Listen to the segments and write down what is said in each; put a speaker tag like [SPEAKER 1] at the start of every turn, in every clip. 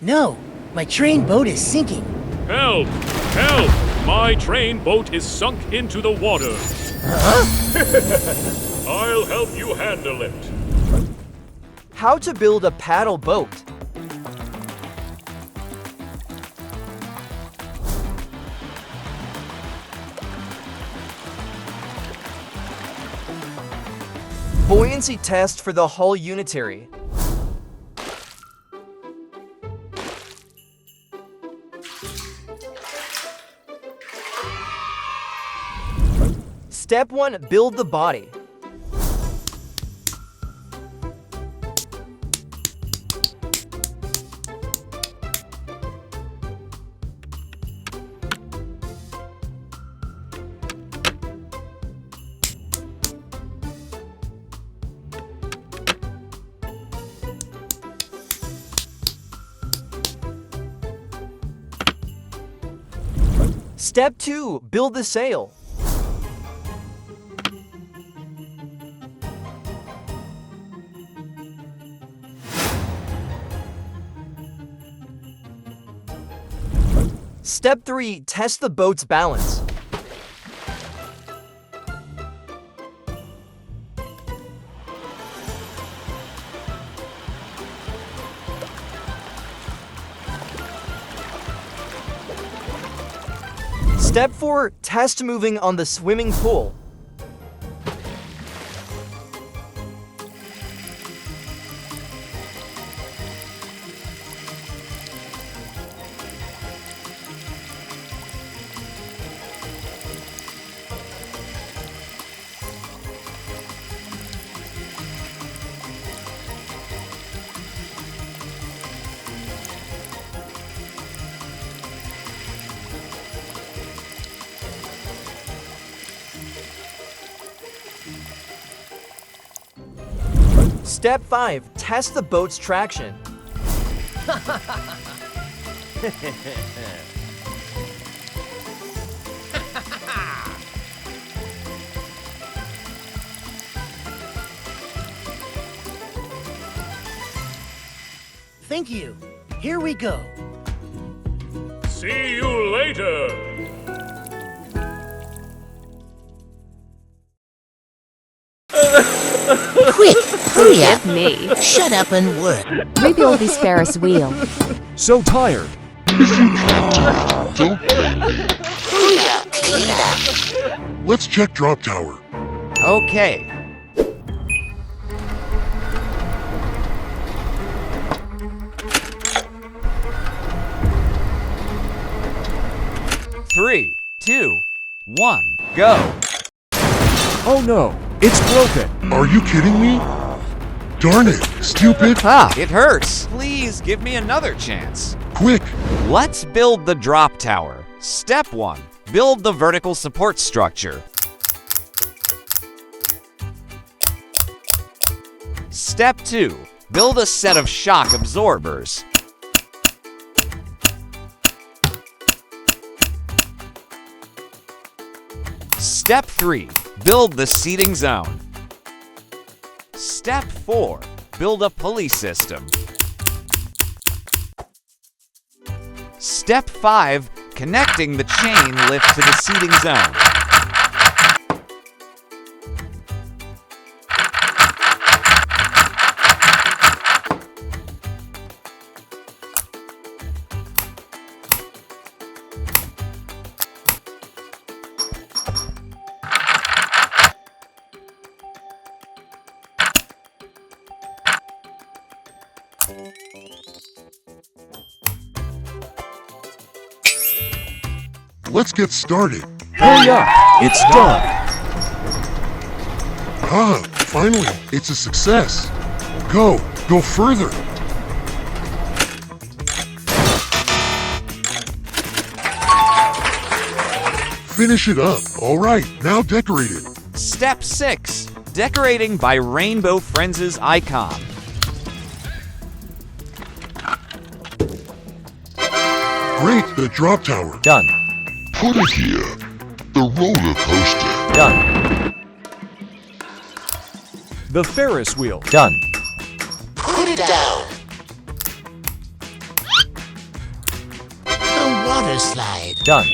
[SPEAKER 1] No, my train boat is sinking.
[SPEAKER 2] Help! Help! My train boat is sunk into the water. I'll help you handle it.
[SPEAKER 3] How to build a paddle boat. Buoyancy test for the hull unitary. Step 1. Build the body. Step 2. Build the sail. Step 3. Test the boat's balance. Step 4. Test moving on the swimming pool. Step 5. Test the boat's traction.
[SPEAKER 1] Thank you. Here we go.
[SPEAKER 2] See you later.
[SPEAKER 1] Quick, hurry up.
[SPEAKER 4] Give me.
[SPEAKER 1] Shut up and work.
[SPEAKER 4] Rebuild this Ferris wheel.
[SPEAKER 5] So tired.
[SPEAKER 1] Hurry up, clean it up.
[SPEAKER 6] Let's check drop tower.
[SPEAKER 3] Okay. Three, two, one, go.
[SPEAKER 5] Oh no, it's broken.
[SPEAKER 6] Are you kidding me? Darn it, stupid.
[SPEAKER 3] It hurts. Please give me another chance.
[SPEAKER 6] Quick,
[SPEAKER 3] Let's build the drop tower. Step 1. Build the vertical support structure. Step 2. Build a set of shock absorbers. Step 3. Build the seating zone. Step 4. Build a pulley system. Step 5. Connecting the chain lift to the seating zone.
[SPEAKER 6] let's get started.
[SPEAKER 5] Hurry up, it's done.
[SPEAKER 6] Finally, it's a success. Go further. Finish it up. All right, now decorate it.
[SPEAKER 3] Step 6. Decorating by Rainbow Friends' icon.
[SPEAKER 6] Great, the drop tower.
[SPEAKER 3] Done.
[SPEAKER 6] Put it here. The roller coaster.
[SPEAKER 3] Done.
[SPEAKER 5] The Ferris wheel.
[SPEAKER 3] Done.
[SPEAKER 1] Put it down. water slide.
[SPEAKER 3] Done.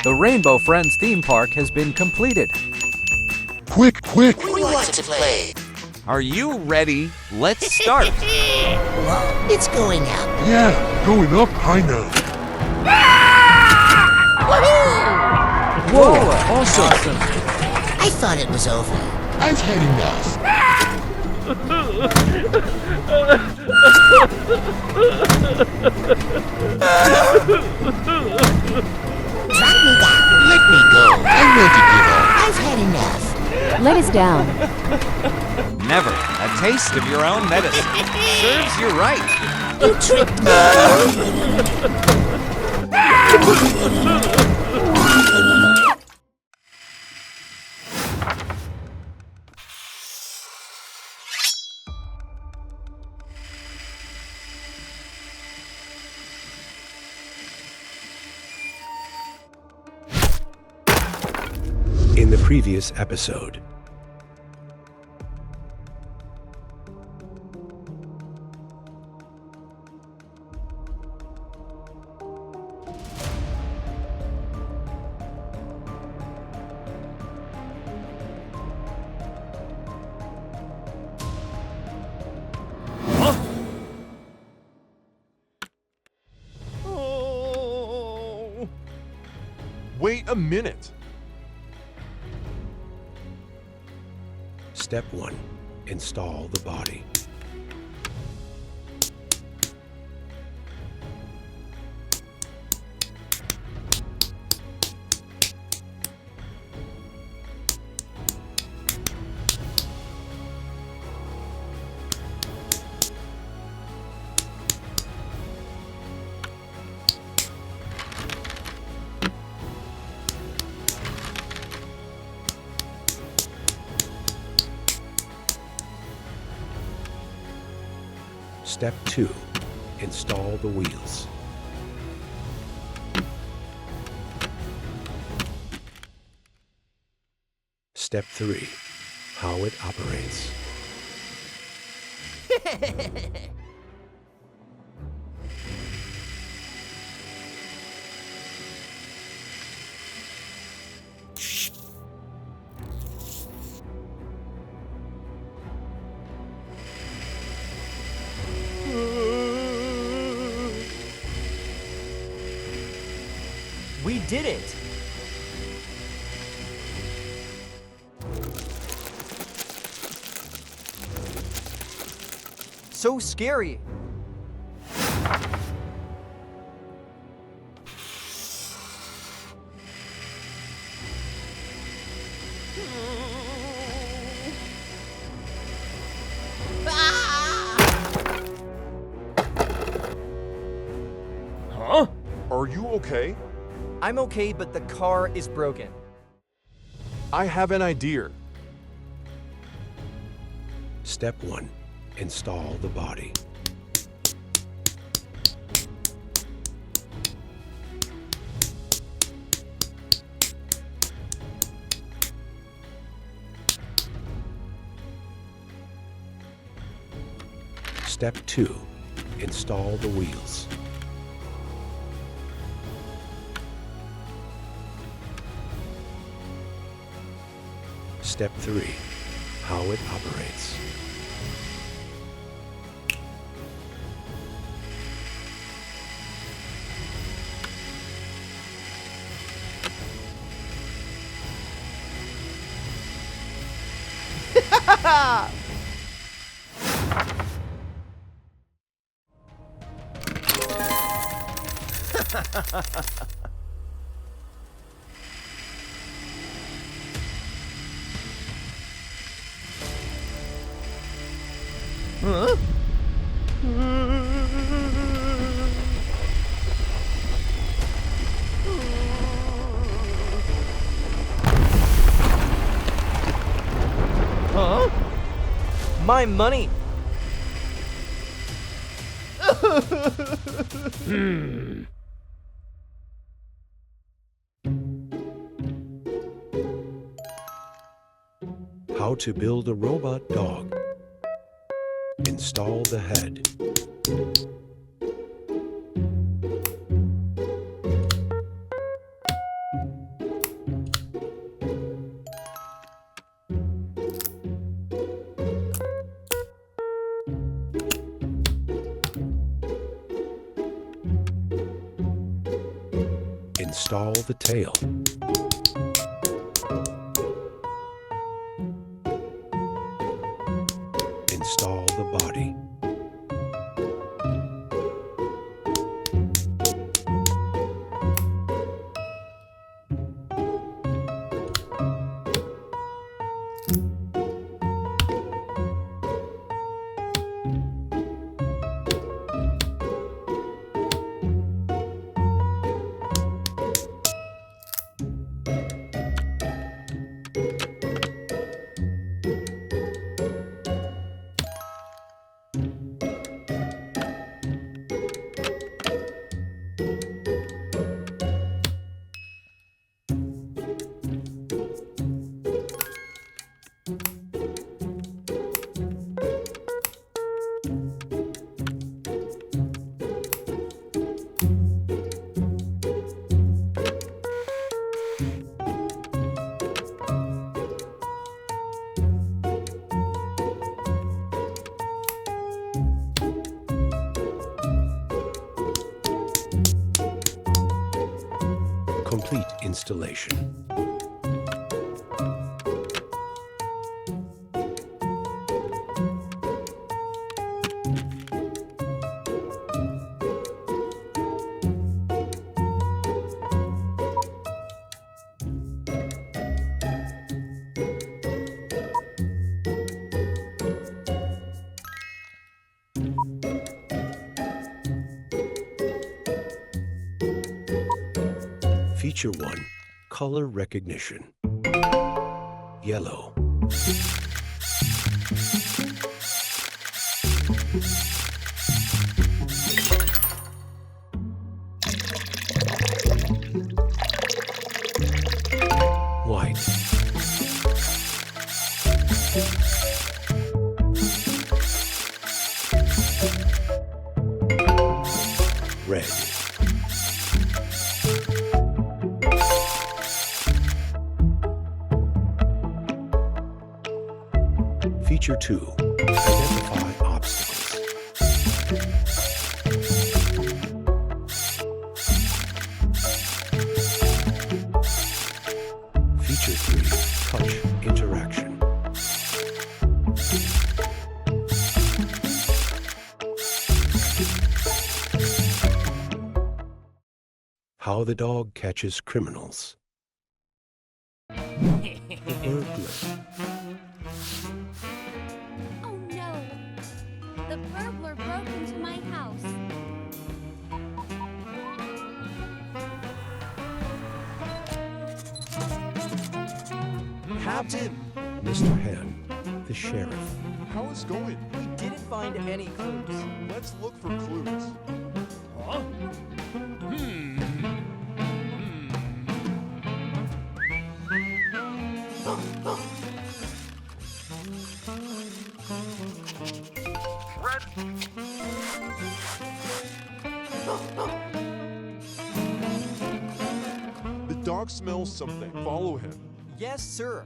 [SPEAKER 7] The Rainbow Friends theme park has been completed.
[SPEAKER 6] Quick, quick!
[SPEAKER 1] We want to play.
[SPEAKER 3] Are you ready? Let's start.
[SPEAKER 1] Whoa, it's going up.
[SPEAKER 6] Yeah, going up kinda.
[SPEAKER 5] Whoa, awesome.
[SPEAKER 1] I thought it was over.
[SPEAKER 6] I've had enough.
[SPEAKER 1] Drop me down.
[SPEAKER 6] Let me go. I want to give up.
[SPEAKER 1] I've had enough.
[SPEAKER 4] Let us down.
[SPEAKER 3] Never. A taste of your own medicine. Serves you right.
[SPEAKER 1] You tricked me.
[SPEAKER 8] In the previous episode.
[SPEAKER 5] Wait a minute.
[SPEAKER 8] Step 1. Install the body. Step 2. Install the wheels. Step 3. How it operates.
[SPEAKER 7] We did it! So scary!
[SPEAKER 2] Huh?
[SPEAKER 5] Are you okay?
[SPEAKER 7] I'm okay, but the car is broken.
[SPEAKER 5] I have an idea.
[SPEAKER 8] Step 1. Install the body. Step 2. Install the wheels. Step 3. How it operates.
[SPEAKER 7] Huh? Huh? My money!
[SPEAKER 8] How to build a robot dog. Install the head. Install the tail. Install the body. Complete installation. Feature 1, color recognition. Yellow. White. Red. Feature 2, identify obstacles. Feature 3, touch interaction. How the dog catches criminals. The burglar.
[SPEAKER 9] Oh no! The burglar broke into my house.
[SPEAKER 10] Captain!
[SPEAKER 8] Mr. Hen, the sheriff.
[SPEAKER 5] How is going?
[SPEAKER 10] We didn't find any clues.
[SPEAKER 5] Let's look for clues. The dog smells something. Follow him.
[SPEAKER 10] Yes, sir.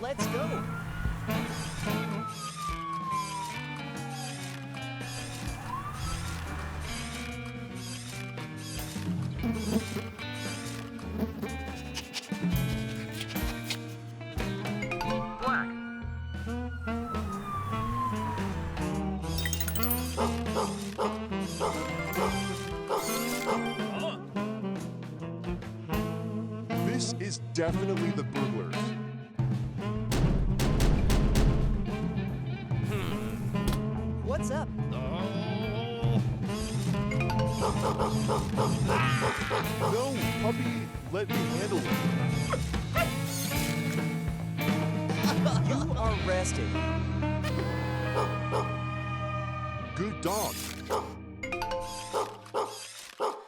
[SPEAKER 10] Let's go.
[SPEAKER 5] This is definitely the burglars.
[SPEAKER 10] What's up?
[SPEAKER 5] No, puppy, let me handle it.
[SPEAKER 10] You are arrested.
[SPEAKER 5] Good dog.